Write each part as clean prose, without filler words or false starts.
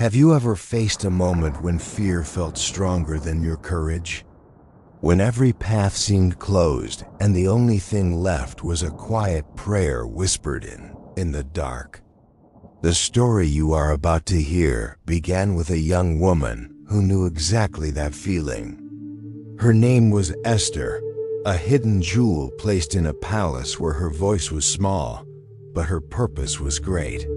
Have you ever faced a moment when fear felt stronger than your courage? When every path seemed closed and the only thing left was a quiet prayer whispered in the dark? The story you are about to hear began with a young woman who knew exactly that feeling. Her name was Esther, a hidden jewel placed in a palace where her voice was small, but her purpose was great.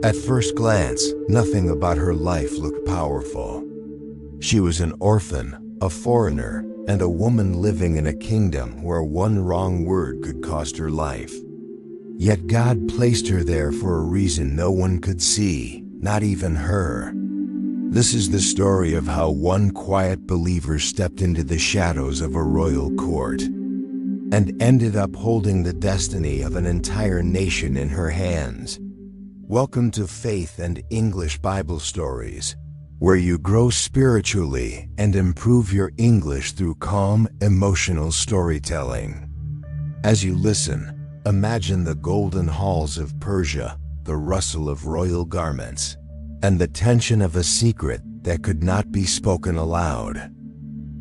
At first glance, nothing about her life looked powerful. She was an orphan, a foreigner, and a woman living in a kingdom where one wrong word could cost her life. Yet God placed her there for a reason no one could see, not even her. This is the story of how one quiet believer stepped into the shadows of a royal court and ended up holding the destiny of an entire nation in her hands. Welcome to Faith and English Bible Stories, where you grow spiritually and improve your English through calm, emotional storytelling. As you listen, imagine the golden halls of Persia, the rustle of royal garments, and the tension of a secret that could not be spoken aloud.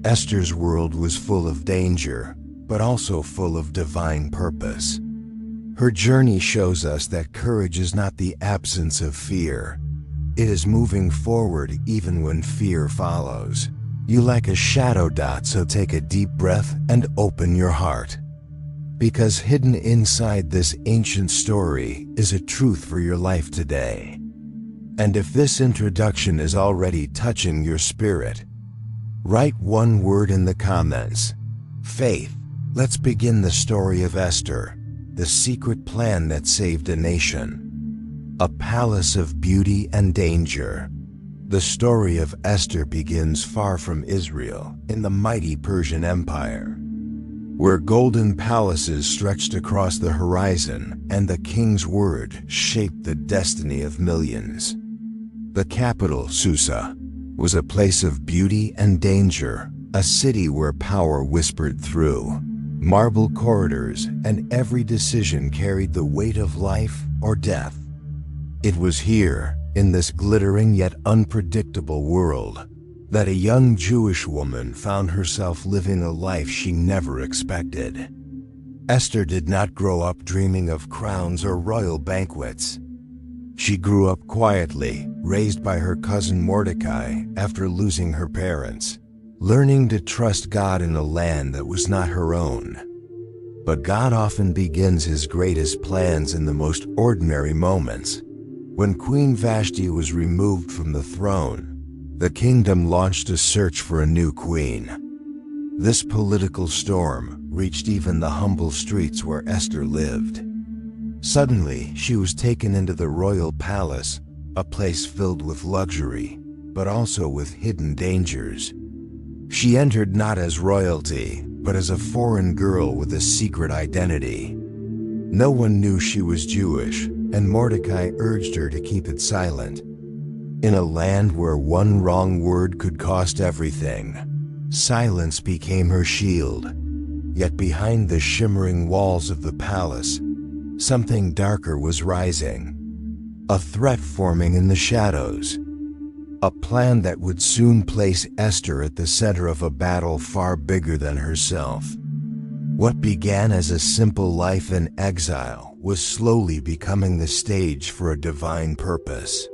Esther's world was full of danger, but also full of divine purpose. Her journey shows us that courage is not the absence of fear. It is moving forward even when fear follows. You like a shadow dot, so take a deep breath and open your heart. Because hidden inside this ancient story is a truth for your life today. And if this introduction is already touching your spirit, write one word in the comments. Faith. Let's begin the story of Esther, the secret plan that saved a nation. A palace of beauty and danger. The story of Esther begins far from Israel, in the mighty Persian Empire, where golden palaces stretched across the horizon and the king's word shaped the destiny of millions. The capital, Susa, was a place of beauty and danger, a city where power whispered through marble corridors, and every decision carried the weight of life or death. It was here, in this glittering yet unpredictable world, that a young Jewish woman found herself living a life she never expected. Esther did not grow up dreaming of crowns or royal banquets. She grew up quietly, raised by her cousin Mordecai after losing her parents, learning to trust God in a land that was not her own. But God often begins his greatest plans in the most ordinary moments. When Queen Vashti was removed from the throne, the kingdom launched a search for a new queen. This political storm reached even the humble streets where Esther lived. Suddenly, she was taken into the royal palace, a place filled with luxury, but also with hidden dangers. She entered not as royalty, but as a foreign girl with a secret identity. No one knew she was Jewish, and Mordecai urged her to keep it silent. In a land where one wrong word could cost everything, silence became her shield. Yet behind the shimmering walls of the palace, something darker was rising. A threat forming in the shadows. A plan that would soon place Esther at the center of a battle far bigger than herself. What began as a simple life in exile was slowly becoming the stage for a divine purpose.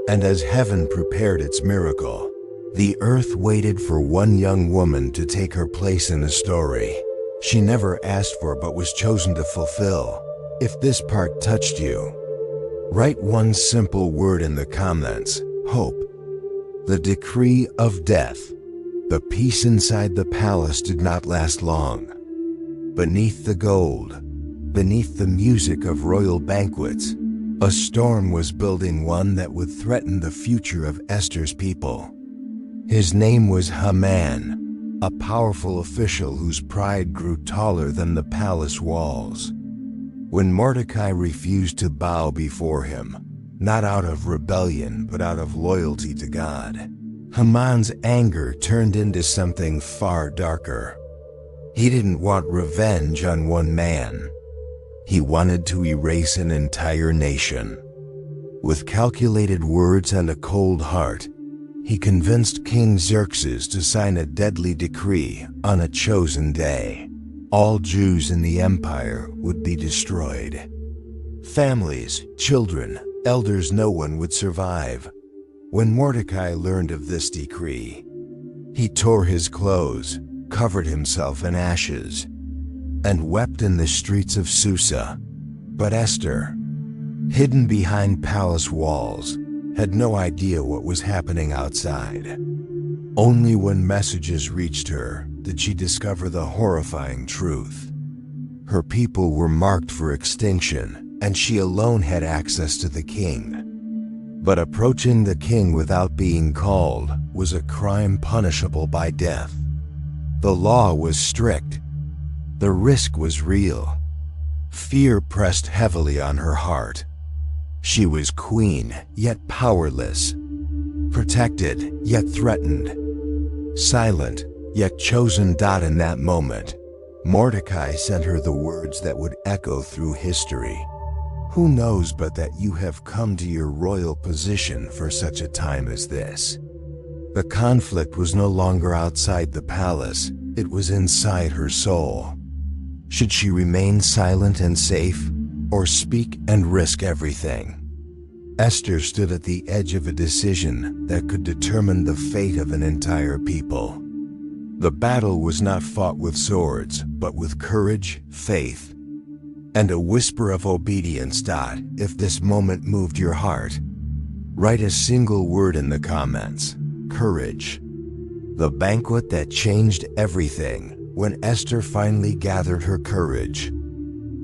And as heaven prepared its miracle, the earth waited for one young woman to take her place in the story. She never asked for but was chosen to fulfill. If this part touched you, write one simple word in the comments: hope. The decree of death. The peace inside the palace did not last long. Beneath the gold, beneath the music of royal banquets, a storm was building, one that would threaten the future of Esther's people. His name was Haman, a powerful official whose pride grew taller than the palace walls. When Mordecai refused to bow before him, not out of rebellion but out of loyalty to God, Haman's anger turned into something far darker. He didn't want revenge on one man. He wanted to erase an entire nation. With calculated words and a cold heart, he convinced King Xerxes to sign a deadly decree on a chosen day. All Jews in the empire would be destroyed. Families, children, elders, no one would survive. When Mordecai learned of this decree, he tore his clothes, covered himself in ashes, and wept in the streets of Susa. But Esther, hidden behind palace walls, had no idea what was happening outside. Only when messages reached her did she discover the horrifying truth. Her people were marked for extinction, and she alone had access to the king. But approaching the king without being called was a crime punishable by death. The law was strict. The risk was real. Fear pressed heavily on her heart. She was queen, yet powerless. Protected, yet threatened. Silent, yet chosen. In that moment, Mordecai sent her the words that would echo through history. Who knows but that you have come to your royal position for such a time as this? The conflict was no longer outside the palace, it was inside her soul. Should she remain silent and safe, or speak and risk everything? Esther stood at the edge of a decision that could determine the fate of an entire people. The battle was not fought with swords, but with courage, faith, and a whisper of obedience. If this moment moved your heart, write a single word in the comments: courage. The banquet that changed everything. When Esther finally gathered her courage,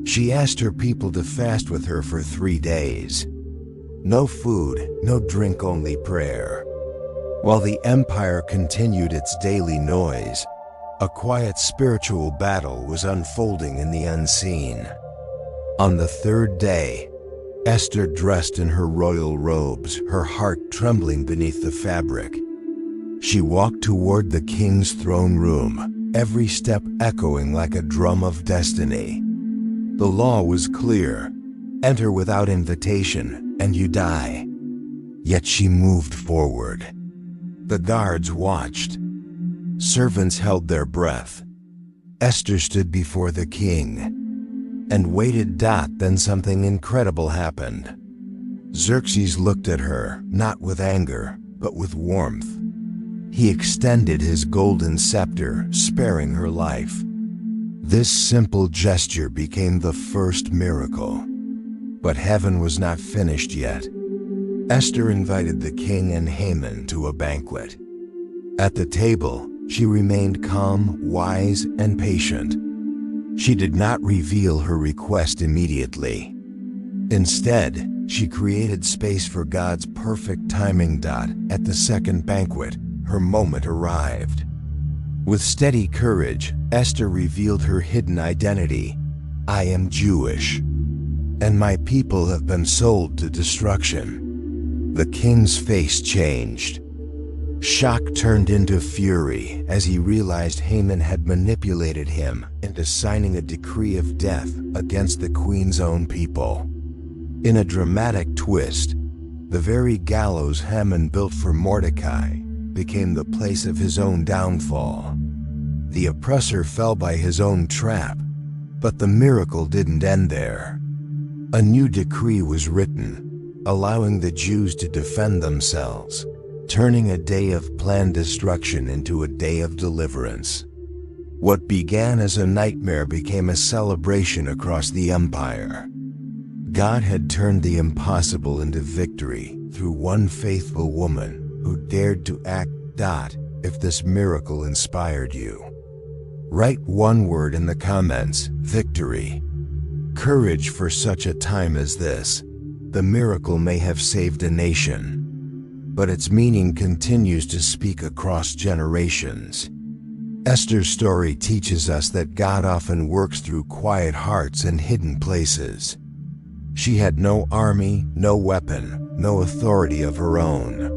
she asked her people to fast with her for 3 days. No food, no drink, only prayer. While the empire continued its daily noise, a quiet spiritual battle was unfolding in the unseen. On the 3rd day, Esther, dressed in her royal robes, her heart trembling beneath the fabric, she walked toward the king's throne room, every step echoing like a drum of destiny. The law was clear: enter without invitation, and you die. Yet she moved forward. The guards watched. Servants held their breath. Esther stood before the king and waited. Then something incredible happened. Xerxes looked at her, not with anger, but with warmth. He extended his golden scepter, sparing her life. This simple gesture became the first miracle. But heaven was not finished yet. Esther invited the king and Haman to a banquet. At the table, she remained calm, wise, and patient. She did not reveal her request immediately. Instead, she created space for God's perfect timing. At the second banquet, her moment arrived. With steady courage, Esther revealed her hidden identity. I am Jewish, and my people have been sold to destruction. The king's face changed. Shock turned into fury as he realized Haman had manipulated him into signing a decree of death against the queen's own people. In a dramatic twist, the very gallows Haman built for Mordecai became the place of his own downfall. The oppressor fell by his own trap, but the miracle didn't end there. A new decree was written, allowing the Jews to defend themselves, turning a day of planned destruction into a day of deliverance. What began as a nightmare became a celebration across the empire. God had turned the impossible into victory through one faithful woman who dared to act. If this miracle inspired you, write one word in the comments: victory. Courage for such a time as this. The miracle may have saved a nation, but its meaning continues to speak across generations. Esther's story teaches us that God often works through quiet hearts and hidden places. She had no army, no weapon, no authority of her own.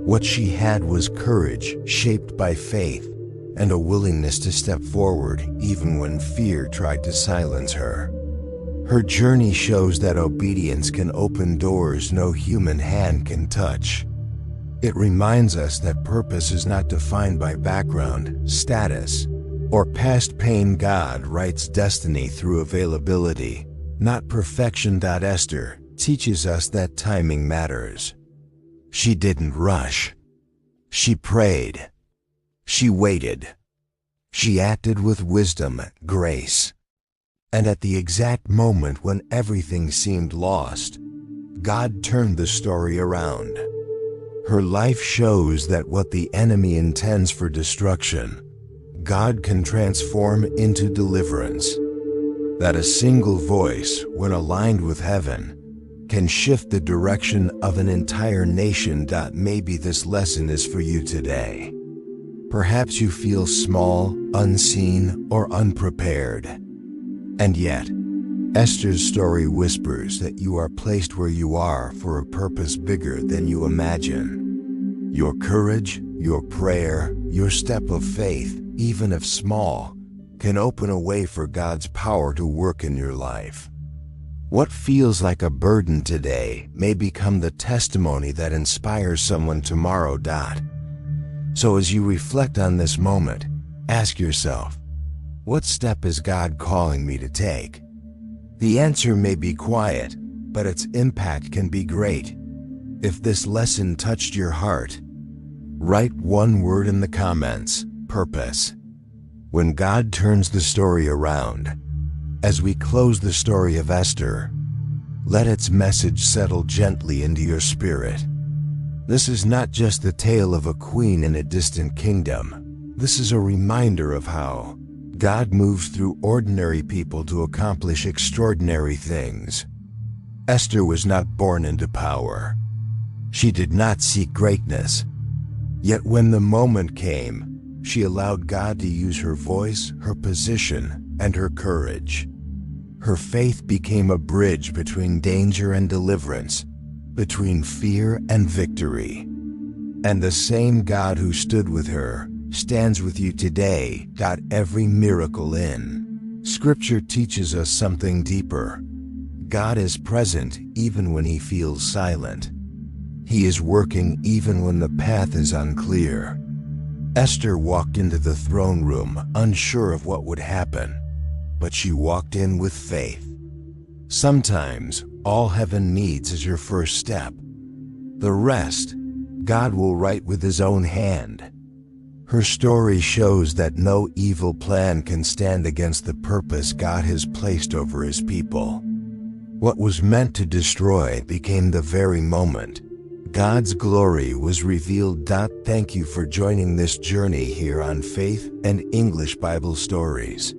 What she had was courage, shaped by faith, and a willingness to step forward even when fear tried to silence her. Her journey shows that obedience can open doors no human hand can touch. It reminds us that purpose is not defined by background, status, or past pain. God writes destiny through availability, not perfection. Esther teaches us that timing matters. She didn't rush. She prayed. She waited. She acted with wisdom, grace. And at the exact moment when everything seemed lost, God turned the story around. Her life shows that what the enemy intends for destruction, God can transform into deliverance. That a single voice, when aligned with heaven, can shift the direction of an entire nation. Maybe this lesson is for you today. Perhaps you feel small, unseen, or unprepared. And yet, Esther's story whispers that you are placed where you are for a purpose bigger than you imagine. Your courage, your prayer, your step of faith, even if small, can open a way for God's power to work in your life. What feels like a burden today may become the testimony that inspires someone tomorrow. So as you reflect on this moment, ask yourself, what step is God calling me to take? The answer may be quiet, but its impact can be great. If this lesson touched your heart, write one word in the comments: purpose. When God turns the story around, as we close the story of Esther, let its message settle gently into your spirit. This is not just the tale of a queen in a distant kingdom. This is a reminder of how God moves through ordinary people to accomplish extraordinary things. Esther was not born into power. She did not seek greatness. Yet when the moment came, she allowed God to use her voice, her position, and her courage. Her faith became a bridge between danger and deliverance, between fear and victory. And the same God who stood with her stands with you today. Every miracle in Scripture teaches us something deeper. God is present even when He feels silent. He is working even when the path is unclear. Esther walked into the throne room unsure of what would happen, but she walked in with faith. Sometimes all heaven needs is your first step. The rest, God will write with His own hand. Her story shows that no evil plan can stand against the purpose God has placed over His people. What was meant to destroy became the very moment God's glory was revealed. Thank you for joining this journey here on Faith and English Bible Stories,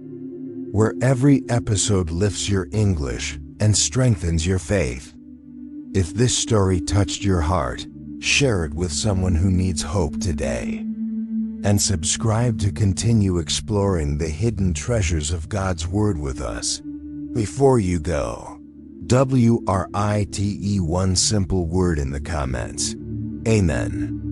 where every episode lifts your English and strengthens your faith. If this story touched your heart, share it with someone who needs hope today. And subscribe to continue exploring the hidden treasures of God's Word with us. Before you go, WRITE one simple word in the comments. Amen.